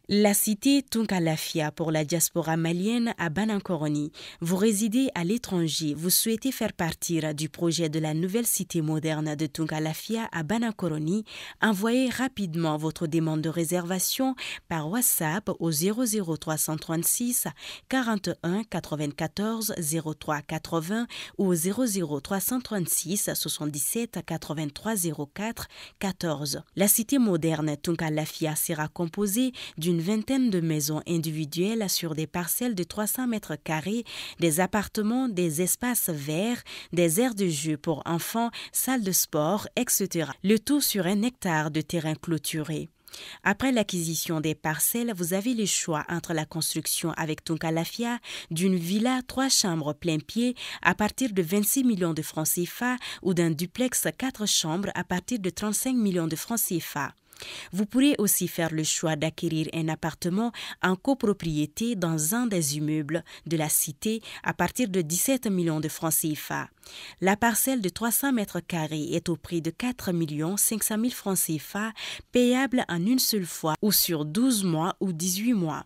La cité Tunkalafia pour la diaspora malienne à Banankoroni. Vous résidez à l'étranger, vous souhaitez faire partir du projet de la nouvelle cité moderne de Tunkalafia à Banankoroni. Envoyez rapidement votre demande de réservation par WhatsApp au 00336 41 94 03 80 ou au 00336 77 83 04 14. La cité moderne Tunkalafia sera composée d'une vingtaine de maisons individuelles sur des parcelles de 300 mètres carrés, des appartements, des espaces verts, des aires de jeu pour enfants, salles de sport, etc. Le tout sur 1 hectare de terrain clôturé. Après l'acquisition des parcelles, vous avez le choix entre la construction avec Tunkalafia d'une villa 3 chambres plein pied à partir de 26 millions de francs CFA ou d'un duplex 4 chambres à partir de 35 millions de francs CFA. Vous pourrez aussi faire le choix d'acquérir un appartement en copropriété dans un des immeubles de la cité à partir de 17 millions de francs CFA. La parcelle de 300 mètres carrés est au prix de 4 500 000 francs CFA, payable en une seule fois ou sur 12 mois ou 18 mois.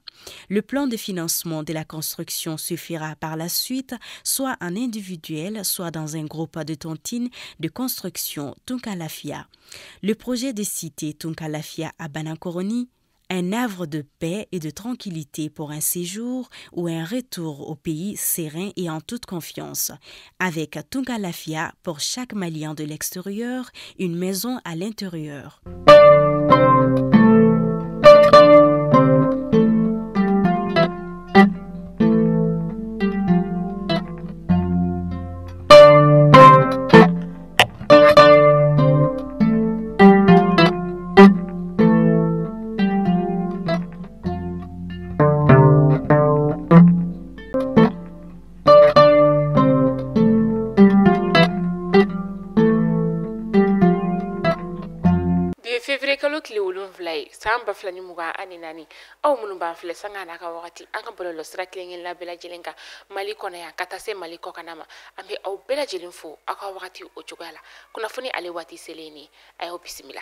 Le plan de financement de la construction se fera par la suite, soit en individuel, soit dans un groupe de tontines de construction Tunkalafia. Le projet de cité Tunkalafia à Banankoroni, un havre de paix et de tranquillité pour un séjour ou un retour au pays serein et en toute confiance. Avec Tunkalafia, pour chaque Malien de l'extérieur, une maison à l'intérieur. Février kalo kile wolonfila ye san 2020 ani naani aw minnu b'an filɛ sanga n'a ka wagati an ka bɔlɔlɔ sira kelen-kelenna bɛɛ lajɛlen kan Mali kɔnɔ yan ka taa se Mali kɔkan ma an bɛ aw bɛɛ lajɛlen fo aw ka wagati o cogoya la kunnafoni ale waati selen ni a y'aw bisimila.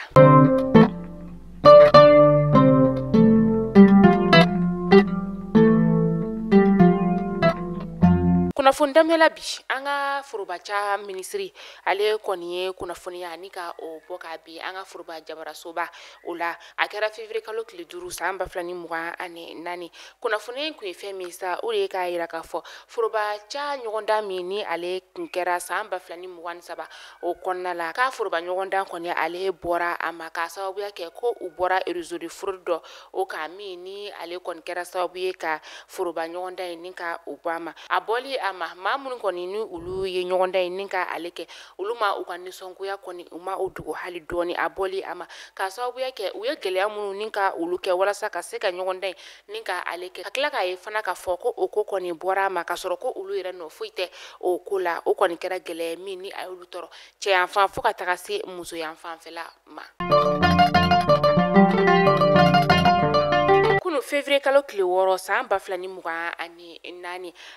Kunnafoni damela bi an ka forobaca minisiri ale kɔni ye kunnafoniya ni ka o bɔ ka bi an ka foroba jabarasoba o la a kɛra février kalo tile 5 san 2024 kunnafoni in kun ye fɛn min sa o de ye k'a yira k'a fɔ forobaca ɲɔgɔndan min ni ale kun kɛra san 2023 o kɔnɔna la k'a foroba ɲɔgɔndan kɔni ale bɔra a ma k'a sababuya kɛ ko u bɔra réseau de fraude dɔ o ka min ni ale kɔni kɛra sababu ye ka foroba ɲɔgɔndan in ni ka o bɔ a ma a bɔli a ma maa minnu kɔni ni olu ye ɲɔgɔndan in ni ka ale kɛ olu ma u ka nisɔngoya kɔni u ma o dogo hali dɔɔni a bɔli a ma k'a sababuya kɛ u ye gɛlɛya minnu ni ka olu kɛ walasa ka se ka ɲɔgɔndan in ni ka ale kɛ ka tila k'a ye fana k'a fɔ ko o ko kɔni bɔra a ma k'a sɔrɔ ko olu yɛrɛ nɔ foyi tɛ o ko la o kɔni kɛra gɛlɛya min ni a y'olu tɔɔrɔ cɛyanfan fo ka taga se musoyanfanfɛla ma. Février kalo tile 6 san 2024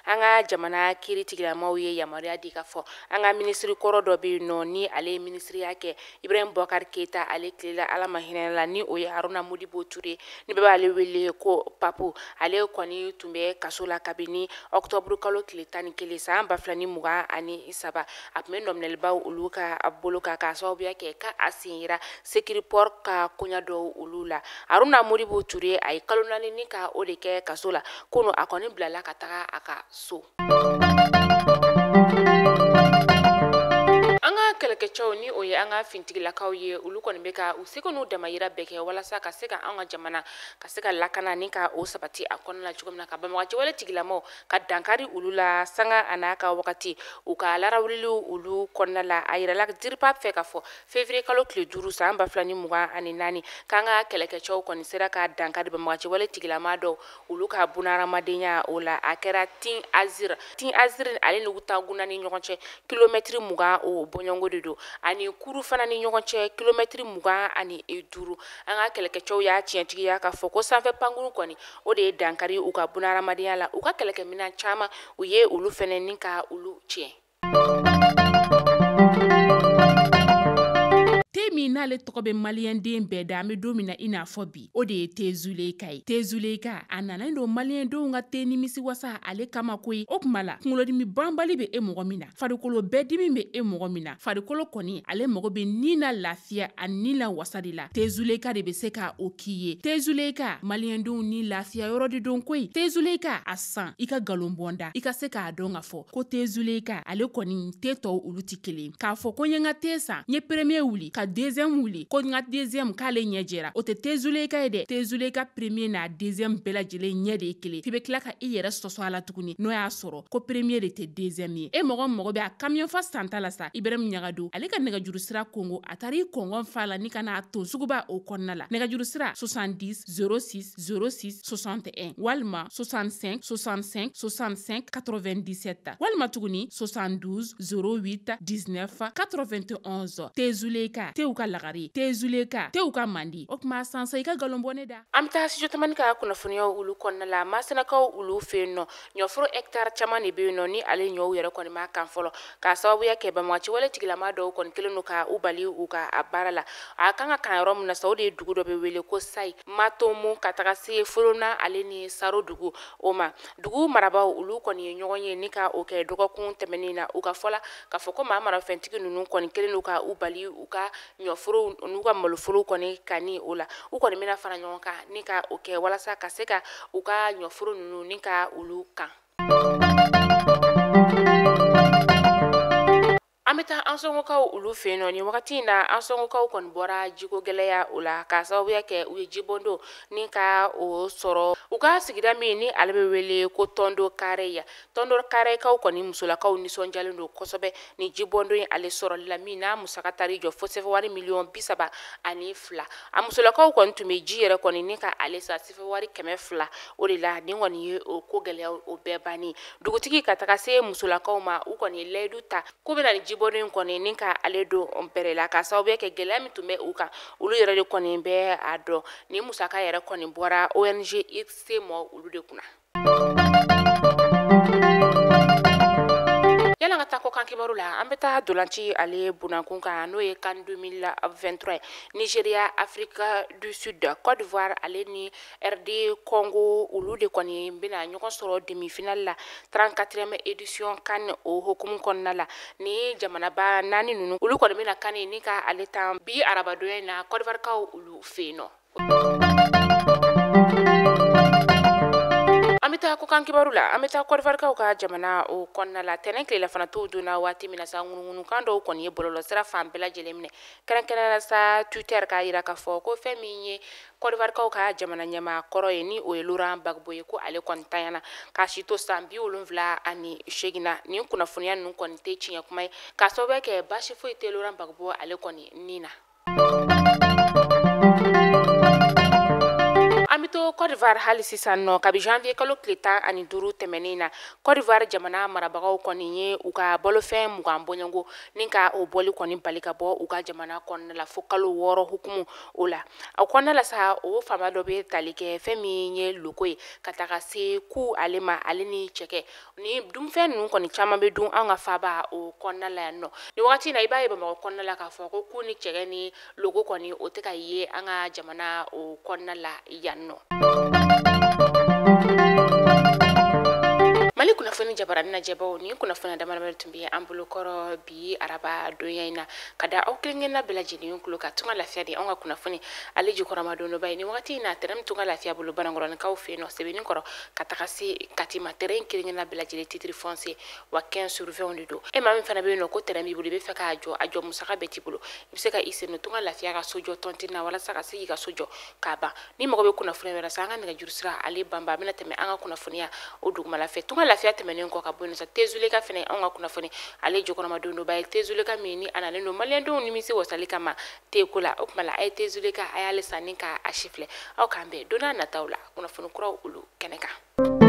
an ka jamana kiiritigilamaw ye yamaruya di ka fɔ an ka minisiri kɔrɔ dɔ bɛ yen nɔ ni ale ye minisiriya kɛ Ibrahim Boubacar Keita ale tilela ala ma hinɛ la ni o ye Haruna Modibo Touré ni bɛɛ b'ale wele ko Papu ale kɔni tun bɛ kaso la kabini octobre kalo tile 11 san 2023 a tun bɛ nɔminɛlibaw olu ka bolo kan k'a sababuya kɛ ka a sen yira Sécuriport ka koɲa dɔw olu la Haruna Modibo Touré a ye kalo 4 ni ka o de kɛ kaso la ko a kɔni bilala ka taga a ka so. An ka kɛlɛkɛcɛw ni o ye an ka fintigilakaw ye olu kɔni bɛ ka u seko n'u damayira bɛɛ kɛ walasa ka se ka an ka jamana ka se ka lakana ni ka o sabati a kɔnɔna la cogo min na ka Bamakɔcɛwale tigilamaw ka dankari olu la sanga a n'a ka wagati u ka larawuliw olu kɔnɔna la a yirala diripa fɛ ka fɔ février kalo tile 5 san 2024 k'an ka kɛlɛkɛcɛw kɔni sera ka dankari Bamakɔcɛwale tigilama dɔw olu ka bunahadamadenya o la a kɛra Tin Azir ale n'u taaguna ni ɲɔgɔn cɛ kilomètre 20 o bɔɲɔngo de don ani kuru fana ni ɲɔgɔn cɛ kilomètre 25 an ka kɛlɛkɛcɛw y'a tiɲɛtigiya k'a fɔ ko sanfɛ pankuru kɔni o de ye dankari u ka bunahadamadenya la u ka kɛlɛkɛminan caman u ye olu fɛnɛ ni ka olu tiɲɛ. min n'ale tɔgɔ bɛ maliyɛnden bɛɛ da an bɛ don min na i n'a fɔ bi o de ye Tezuleka ye. Tezuleka a nana don maliyɛndenw ka te nimisi wasa ale kama koyi. O kuma la kunkolodimi banbali bɛ e mɔgɔ min na, farikolo bɛɛ dimi bɛ e mɔgɔ min na, farikolo kɔni ale mɔgɔ bɛ ni na lafiya ani ni la wasa de la. Tezuleka de bɛ se ka o k'i ye. Tezuleka maliyɛndenw ni lafiya yɔrɔ de don koyi. Tezuleka a san i ka galon bɔnda i ka se k'a dɔn ka fɔ ko Tezuleka ale kɔni te tɔw olu ti kelen. K'a fɔ ko n ye n ka te san, n ye premier wuli ka deuxième wuli ko n ka deuxième k'ale ɲɛ jɛra, o tɛ Tezuleka ye dɛ. Tezuleka premier n'a deuxième bɛɛ lajɛlen ɲɛ de ye kelen. F'i bɛ tila ka i yɛrɛ sɔsɔ a la tuguni n'o y'a sɔrɔ ko premier de tɛ deuxième ye. E mɔgɔ bɛ a camion fa santa la sa Ibrahim Ɲagadu ale ka nɛgɛjuru sira Kongo a taara i kɔngɔn fa la ni ka n'a ton suguba o kɔnɔna la. Nɛgɛjuru sira 70 06 06 61 walima 65 65 65 97 walima tuguni 72 08 19 91. Tezuleka tew ka lagari, Tezuleka tew ka mandi. O kuma sansa i ka galon bɔne da. An bɛ taa studio tamani ka kunnafoniyaw olu kɔnɔna la. Masenakaw olu fɛ yen nɔ ɲɔforo hectare caman de bɛ yen nɔ ni ale ɲɔw yɛrɛ kɔni ma kan fɔlɔ k'a sababuya kɛ bamaci wale tigilama dɔw kɔni kelen don ka u bali u ka a baara la. A kan ka kan yɔrɔ min na sa o de ye dugu dɔ bɛ wele ko Sayi Matomo ka taga se Folona ale ni Saro dugu o ma. Dugu marabaw olu kɔni ye ɲɔgɔn ye ni ka o kɛ dɔgɔkun tɛmɛnen na u ka fɔla k'a fɔ ko maa marafɛntigi ninnu kɔni kelen don ka u bali u ka ɲɔforo n'u ka maloforo kɔni ka ni o la. U kɔni bɛna fara ɲɔgɔn kan ni ka o kɛ walasa ka se ka u ka ɲɔforo ninnu ni ka olu kan. An bɛ taa an sɔngɔkaw olu fɛ yen nɔ nin wagati in na an sɔngɔkaw kɔni bɔra jiko gɛlɛya o la k'a sababuya kɛ u ye jibɔndo ni ka o sɔrɔ u ka sigida min ni ale bɛ wele ko Tɔndo Kare ya. Tɔndo Karekaw kɔni musolakaw nisɔndiyalen don kosɛbɛ ni jibɔndo in ale sɔrɔli la min n'a musaka taar'i jɔ fo sɛfɛwari miliyɔn 32. A musolakaw kɔni tun bɛ ji yɛrɛ kɔni ni ka ale sa sɛfɛwari 200 o de la nin kɔni ye o ko gɛlɛya o bɛɛ bannen. Dugutigi ka taga se musolakaw ma u kɔni ye layidu ta ko bɛna ni jibɔndo in kɔni ni ka ale don bɛrɛ la k'a sababuya kɛ gɛlɛya min tun bɛ u kan olu yɛrɛ de kɔni bɛ a dɔn ni musaka yɛrɛ kɔni bɔra ONG IRC mɔ olu de kunna. Yala ka taa ko kan kibaru la an bɛ taa dolanci ale bunankun kan n'o ye CAN 2023 ye. Nigeria, Afrique du Sud, Côte d'Ivoire ale ni RD Congo olu de kɔni bɛna ɲɔgɔn sɔrɔ demi-finale la 34e édition CAN o hokumu kɔnɔna la ni jamanaba 4 ninnu olu kɔni bɛna CAN ni ka ale tan bi arabadonya in na Côte d'Ivoire kaw olu fɛ yen nɔ. An bɛ taa ko kan kibaru la an bɛ taa Côte d'Ivoire kaw ka jamana o kɔnɔna la tɛnɛn tilela fana t'u donna waati min na sa ŋunuŋunukan dɔw kɔni ye bɔlɔlɔsira fan bɛɛ lajɛlen minɛ kɛrɛnkɛrɛnnenya sa Twitter k'a jira k'a fɔ ko fɛn min ye Côte d'Ivoire kaw ka jamana ɲɛmaa kɔrɔ ye ni o ye Laurent Gbagbo ye ko ale kɔni tanyana k'a si to san 78 na nin kunnafoniya ninnu kɔni tɛ tiɲɛ kuma ye k'a sababuya kɛ baasi foyi tɛ Laurent Gbagbo ale kɔni nin na. An bɛ to Côte d'Ivoire hali sisan nɔ kabi janvier kalo tile 15 tɛmɛnen na Côte d'Ivoire jamana marabagaw kɔni ye u ka bolofɛn 20 bɔɲɔngo ni ka o bɔli kɔni bali ka bɔ u ka jamana kɔnɔna la fo kalo 6 hukumu o la. O kɔnɔna la sa o faama dɔ bɛ tali kɛ fɛn min ye loko ye ka taga se ku ale ma ale ni cɛkɛ ni dunfɛn ninnu kɔni caman bɛ dun an ka faba o kɔnɔna la yan nɔ. Ni wagati in na i b'a ye Bamakɔ kɔnɔna la k'a fɔ ko ku ni cɛkɛ ni logo kɔni o tɛ ka ye an ka jamana o kɔnɔna la yan nɔ. Mali kunnafoni jabaranin najɛbaw ni kunnafoni damadamani tun bɛ an bolo kɔrɔ bi araba donya in na ka da aw kelenkelenna bɛɛ lajɛlen kulo ka tunga lafiya di an ka kunnafoni ale jikɔrɔma don dɔ ba ye ni wagati in na tɛrɛm tunga lafiya bolo Banankɔrɔnikaw fɛ yen nɔ sɛbɛnni kɔrɔ ka taga se Katima tɛrɛn kelenkelenna bɛɛ lajɛlen titre foncier wa 15 sur 20 de don. E maa min fana bɛ yen nɔ ko tɛrɛn b'i bolo i bɛ fɛ k'a jɔ a jɔ musaka bɛɛ t'i bolo i bɛ se ka i sen tunga lafiya ka sojɔ tɔntin na walasa ka se k'i ka sojɔ k'a ban ni mɔgɔ bɛ kunnafoni wɛrɛ sa an ka nɛgɛjuru sira ale banba a bɛna tɛmɛ an ka kunnafoniya o dugumala fɛ tunga lafiya tɛmɛnen kɔ ka bɔ yen sa Tezuleka fɛnɛ an ka kunnafoni ale jɔkɔrɔma don dɔ ba ye Tezuleka min ni a nalen don maliyɛndenw nimisi wasali kama teko la o tuma la a ye Tezuleka a y'ale san ni k'a si filɛ aw k'an bɛn don n'a nataw la kunnafoni kuraw olu kɛnɛ kan.